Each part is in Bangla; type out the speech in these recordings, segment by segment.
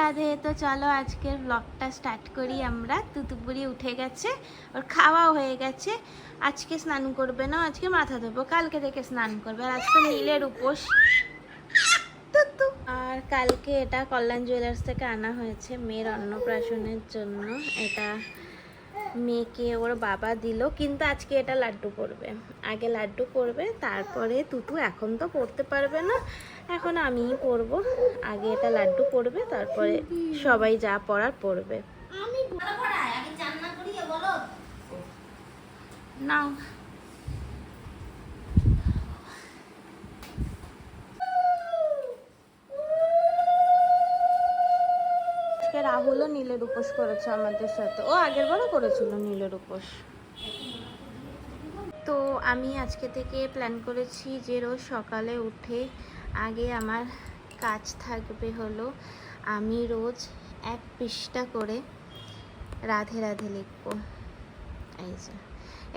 রাধে। তো চলো আজকের ব্লগটা স্টার্ট করি আমরা। তুতুপুরি উঠে গেছে, ওর খাওয়াও হয়ে গেছে। আজকে স্নান করবে না, আজকে মাথা ধোবো, কালকে থেকে স্নান করবে। আর আজকে নীলের উপোস। তুতু। আর কালকে এটা কল্যাণ জুয়েলার্স থেকে আনা হয়েছে মেয়ের অন্নপ্রাশনের জন্য। এটা মেয়েকে ওর বাবা দিল, কিন্তু আজকে এটা লাড্ডু করবে। আগে লাড্ডু করবে, তারপরে তুতু। এখন তো পড়তে পারবে না, এখন আমিই পড়বো। আগে এটা লাড্ডু করবে, তারপরে সবাই যা পড়ার পড়বে। নাও রাহুলও নীলের উপোস করেছে আমাদের সাথে। ও আগের বারও করেছিল নীলের উপোস। তো আমি আজকে থেকে প্ল্যান করেছি যে রোজ সকালে উঠে আগে আমার কাজ থাকবে হলো আমি রোজ 1 পৃষ্ঠা করে রাধে রাধে লিখবো। এই যে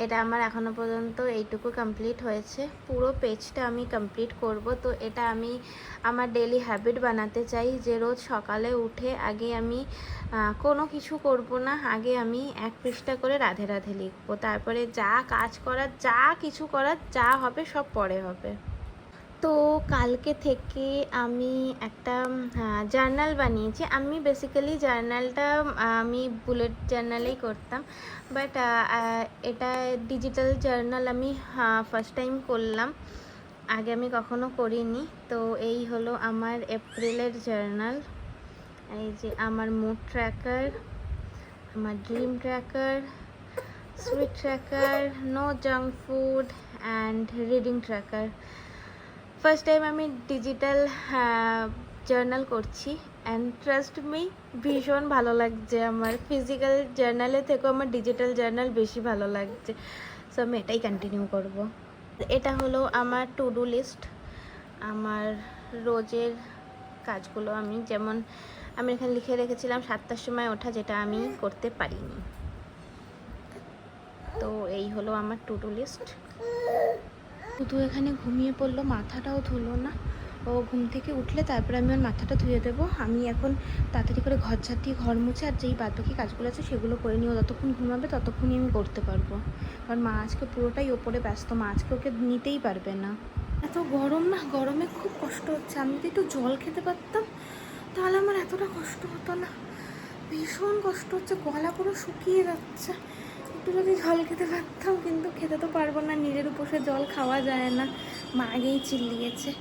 এটা আমার এখনো পর্যন্ত এইটুকু কমপ্লিট হয়েছে, পুরো পেজটা আমি কমপ্লিট করব। তো এটা আমি আমার ডেলি হ্যাবিট বানাতে চাই যে রোজ সকালে উঠে আগে আমি কোনো কিছু করব না, আগে আমি 1 পৃষ্ঠা করে রাধে রাধে লিখবো। তারপরে যা কাজ করার, যা কিছু করার, যা হবে সব পরে হবে। তো কালকে থেকে আমি একটা জার্নাল বানিয়েছি। আমি বেসিক্যালি জার্নালটা আমি বুলেট জার্নালেই করতাম, বাট এটা ডিজিটাল জার্নাল আমি ফার্স্ট টাইম করলাম। আগে আমি কখনো করিনি। তো এই হলো আমার এপ্রিলের জার্নাল। এই যে আমার মুড ট্র্যাকার, আমার dream tracker, sweet tracker, no junk food and reading tracker. First time আমি ডিজিটাল জার্নাল করছি, অ্যান্ড ট্রাস্ট মি ভীষণ ভালো লাগছে। আমার ফিজিক্যাল জার্নালের থেকেও আমার ডিজিটাল জার্নাল বেশি ভালো লাগছে। সো আমি এটাই কন্টিনিউ করব। এটা হলো আমার টু ডু লিস্ট, আমার রোজের কাজগুলো। আমি যেমন আমি এখানে লিখে রেখেছিলাম 7টার সময় ওঠা, যেটা আমি করতে পারিনি। তো এই হলো আমার টু ডু লিস্ট। শুধু এখানে ঘুমিয়ে পড়লো, মাথাটাও ধুলো না। ও ঘুম থেকে উঠলে তারপরে আমি ওর মাথাটা ধুয়ে দেবো। আমি এখন তাড়াতাড়ি করে ঘর ঝাঁট দিয়ে ঘর মুছে আর যেই বাদবাকি কাজগুলো আছে সেগুলো করে নিও। যতক্ষণ ঘুমাবে ততক্ষণই আমি করতে পারবো, কারণ মা আজকে পুরোটাই ওপরে ব্যস্ত। মা আজকে ওকে নিতেই পারবে না। এত গরম না, গরমে খুব কষ্ট হচ্ছে। আমি যদি একটু জল খেতে পারতাম তাহলে আমার এতটা কষ্ট হতো না। ভীষণ কষ্ট হচ্ছে, গলা পুরো শুকিয়ে যাচ্ছে। একটু যদি জল খেতে পারতাম, কিন্তু খেতে তো পারবো না, নিজের উপসে জল খাওয়া যায় না। মা আগেই চিল্লিয়েছে।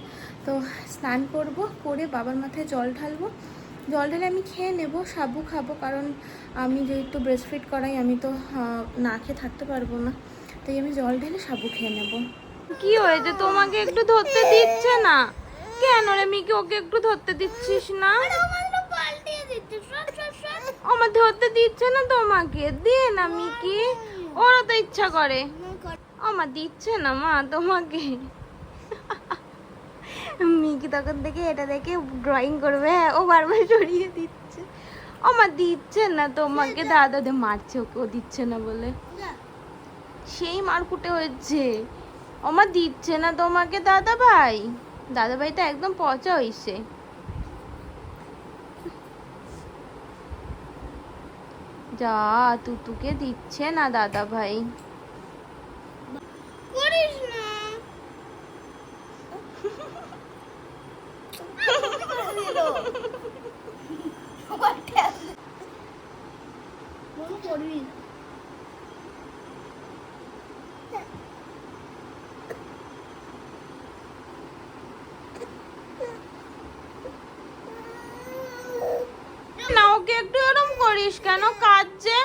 তো স্নান করব, করে বাবার মাথায় জল ঢালবো। জল ঢেলে আমি খেয়ে নেব, সাবু খাবো, কারণ আমি যেহেতু ব্রেস্টফিড করাই, আমি তো না খেয়ে থাকতে পারবো না। তাই আমি জল ঢেলে সাবু খেয়ে নেব। কি হয়েছে, তোমাকে একটু ধরতে দিচ্ছে না কেন রে মিকি? ওকে একটু ধরতে দিচ্ছিস না? আমার ধরতে দিচ্ছে না তোমাকে, দিয়ে না মিকি, ওরা তো ইচ্ছা করে। আমার দিচ্ছে না মা তোমাকে। মিকি তখন থেকে এটা দেখে ড্রয়িং করবে, ও বারবার সরিয়ে দিচ্ছে। আমার দিচ্ছে না তোমাকে, দাদা দে মারছে ওকে, ও দিচ্ছে না বলে। সেই মারকুটে হয়েছে। আমার দিচ্ছে না তোমাকে দাদা ভাই। দাদা ভাই তো একদম পচা হইছে। যা তুতুকে দিচ্ছে না দাদা ভাই। করিস না। না ওকে একটু এরকম করিস কেন? কাজ যে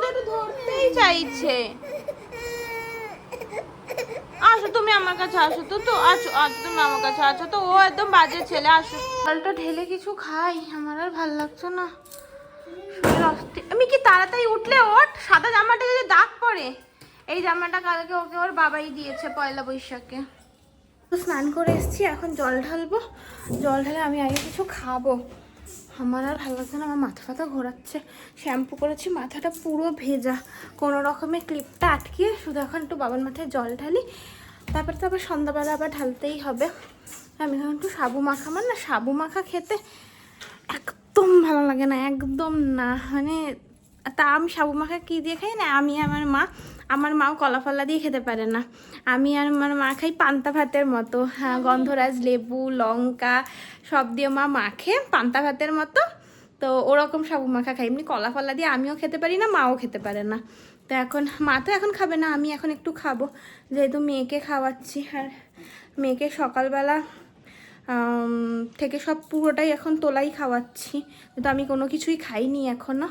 একটু ধরতেই চাইছে। আসো তুমি আমার কাছে, আসো তো। তো আসো, তুমি আমার কাছে আছো তো। ও একদম বাজে ছেলে। আসো, জলটা ঢেলে কিছু খাই, আমার আর ভাল লাগছে না। আমি কি তাড়াতাড়ি উঠলে ওঠ, সাদা জামাটা যদি দাগ পড়ে। এই জামাটা কালকে ওকে ওর বাবাই দিয়েছে পয়লা বৈশাখে। স্নান করে এসেছি, এখন জল ঢালবো। জল ঢালে আমি আগে কিছু খাবো। আমার আর ভালো লাগছে না, আমার মাথা ফাথা ঘোরাচ্ছে। শ্যাম্পু করেছি, মাথাটা পুরো ভেজা, কোনো রকমের ক্লিপটা আটকিয়ে। শুধু এখন একটু বাবার মাথায় জল ঢালি, তারপরে তো আবার সন্ধ্যাবেলা আবার ঢালতেই হবে। আমি এখন একটু সাবু মাখা, আমার না সাবু মাখা খেতে একদম ভালো লাগে না, একদম না। মানে তা আমি সাবু মাখা কী দিয়ে খাই না, আমি আমার মাও কলা ফলা দিয়ে খেতে পারে না। আমি আর আমার মা খাই পান্তা ভাতের মতো। হ্যাঁ, গন্ধরাজ, লেবু, লঙ্কা সব দিয়ে মা মাখে পান্তা ভাতের মতো। তো ওরকম সাবু মাখা খাই। এমনি কলা ফলা দিয়ে আমিও খেতে পারি না, মাও খেতে পারে না। তো এখন মা তো এখন খাবে না, আমি এখন একটু খাবো, যেহেতু মেয়েকে খাওয়াচ্ছি। আর মেয়েকে সকালবেলা থেকে সব পুরোটাই এখন তোলাই খাওয়াচ্ছি, কিন্তু আমি কোনো কিছুই খাইনি এখনও।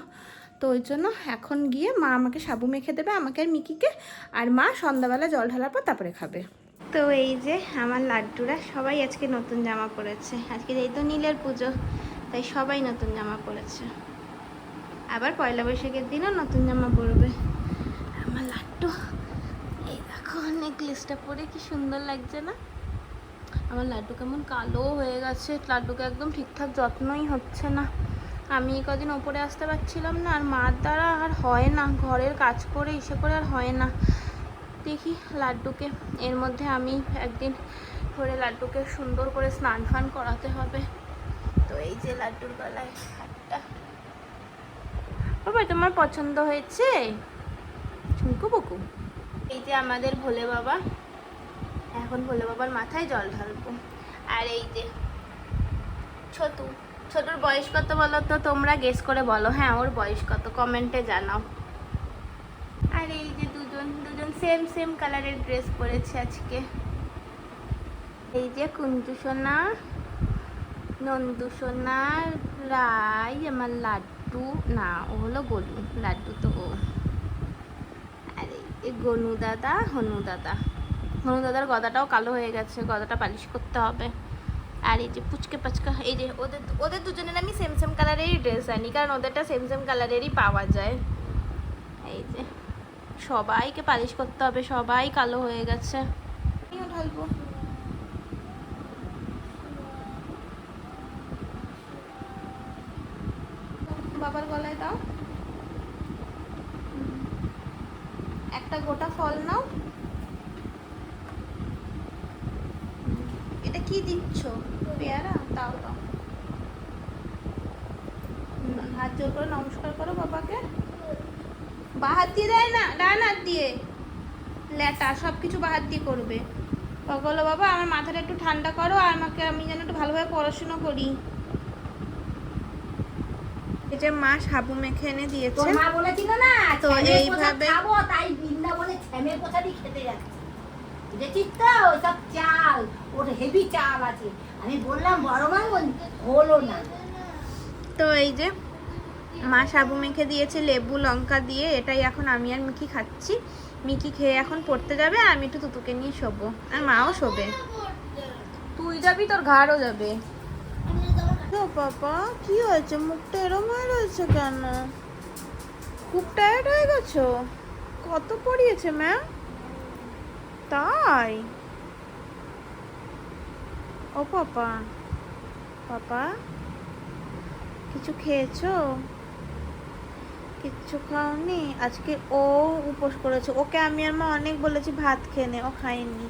তো ওই জন্য এখন গিয়ে মা আমাকে সাবু মেখে দেবে, আমাকে আর মিকিকে। আর মা সন্ধ্যাবেলা জল ঢালার পর তারপরে খাবে। তো এই যে আমার লাড্ডুরা সবাই আজকে নতুন জামা পরেছে। আজকে এই তো নীলের পুজো, তাই সবাই নতুন জামা পরেছে। আবার পয়লা বৈশাখের দিনও নতুন জামা পরবে। আমার লাড্ডু, এই দেখো নেকলেসটা পরে কি সুন্দর লাগছে না? আমার লাড্ডু কেমন কালো হয়ে গেছে, লাড্ডুকে একদম ঠিকঠাক যত্নই হচ্ছে না। আমি কদিন ওপরে আসতে পারছিলাম না, আর মার দ্বারা আর হয় না, ঘরের কাজ করে এসে করে আর হয় না। দেখি লাড্ডুকে, এর মধ্যে আমি একদিন করে লাড্ডুকে সুন্দর করে স্নান ফান করাতে হবে। তো এই যে লাড্ডুর গলায় হাতটা। বাবা তোমার পছন্দ হয়েছে? ঝুমকু বুকু। এই যে আমাদের ভোলে বাবা, এখন ভোলে বাবার মাথায় জল ঢালবো। আর এই যে ছোটুর বয়স কত বলো তো তোমরা, গেস করে বলো। হ্যাঁ, ওর বয়স কত কমেন্টে জানাও। আর এই যে দুজন সেম কালারের ড্রেস পরেছে আজকে। এই যে কুঞ্জু সোনা, নন্দু সোনা, রাই, আমার লাড্ডু, না ও হলো গলু, লাড্ডু তো ও। আর এই যে গনু দাদা, হনু দাদার গদাটাও কালো হয়ে গেছে, গদাটা পালিশ করতে হবে। আর এই যে পুচকে পাচকা, এই যে ওদের দুজনের আমি সেম কালারেরই ড্রেস আনি, কারণ ওদেরটা সেম কালারেরই পাওয়া যায়। এই যে সবাইকে পালিশ করতে হবে, সবাই কালো হয়ে গেছে। আমিও ঢালবো। বাবার গলায় দাও, একটা গোটা ফল নাও। এটা কি দিচ্ছ? পেয়ারা? দাও দাও। হাত জোর করে নমস্কার করো বাবাকে। বা হাত দিয়ে দেয় না, ডান হাত দিয়ে ল্যাটা সব কিছু বা হাত দিয়ে করবে। বলো বাবা আমার মাথাটা একটু ঠান্ডা করো, আর আমাকে, আমি যেন একটু ভালোভাবে পড়াশোনা করি। এই যে মা সাবু মেখে এনে দিয়েছে, মা বলেছিল না তো এইভাবে খাবো, তাই বৃন্দাবনে ছ্যামের পোছাদি খেতে যাচ্ছে। দেখছিস তো ওইসব চাল, ওর হেভি চাল আছে। আমি বললাম বড় মামন, হলো না। তো এই যে মা সাবু মেখে দিয়েছে লেবু লঙ্কা দিয়ে, এটাই এখন আমি আর মিকি খাচ্ছি। মিকি খেয়ে এখন পড়তে যাবে, আর আমি একটু তুতুকে নিয়ে শোবো, আর মাও শোবে। তুই যাবি, তোর ঘাড়ও যাবে। বাবা কি হয়েছে, মুখটা এরম হয়ে রয়েছে কেন? খুব টায়ার্ড হয়ে গেছো? কত পড়িয়েছে ম্যাম? তাই? ও পাপা, পাপা কিছু খেয়েছো? কিচ্ছু খাওনি আজকে? ও উপোস করেছে, ওকে আমি আর মা অনেক বলেছি ভাত খেয়ে নে, ও খায়নি,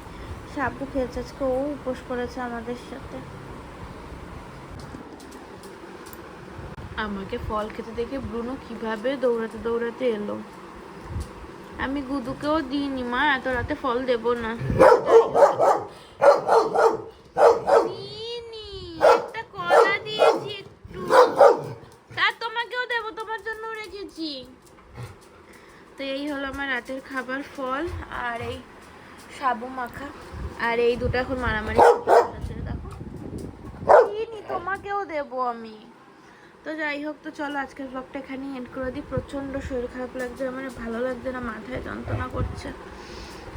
সাবু খেয়েছে আজকে, ও উপোস করেছে আমাদের সাথে। আমাকে ফল খেতে দেখে ব্রুনো কিভাবে দৌড়াতে এলো। আমি গুদুকেও দিইনি মা, এত রাতে ফল দেব না। একটা কলা দিয়েছি একটু, আর তোমাকেও দেব, তোমার জন্য রেখেছি। তো এই হলো আমার রাতের খাবার, ফল আর এই সাবু মাখা। আর এই দুটো এখন মারামারি করছে, দেখো তোমাকেও দেব আমি। তো যাই হোক, তো চলো আজকের ব্লগটা এখানেই এন্ড করে দিই। প্রচণ্ড শরীর খারাপ লাগছে, আমার ভালো লাগছে না, মাথায় যন্ত্রণা করছে।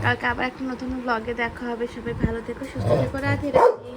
কালকে আবার একটা নতুন ব্লগে দেখা হবে। সবাই ভালো থেকো, সুস্থ থেকো, রাধে রাধে।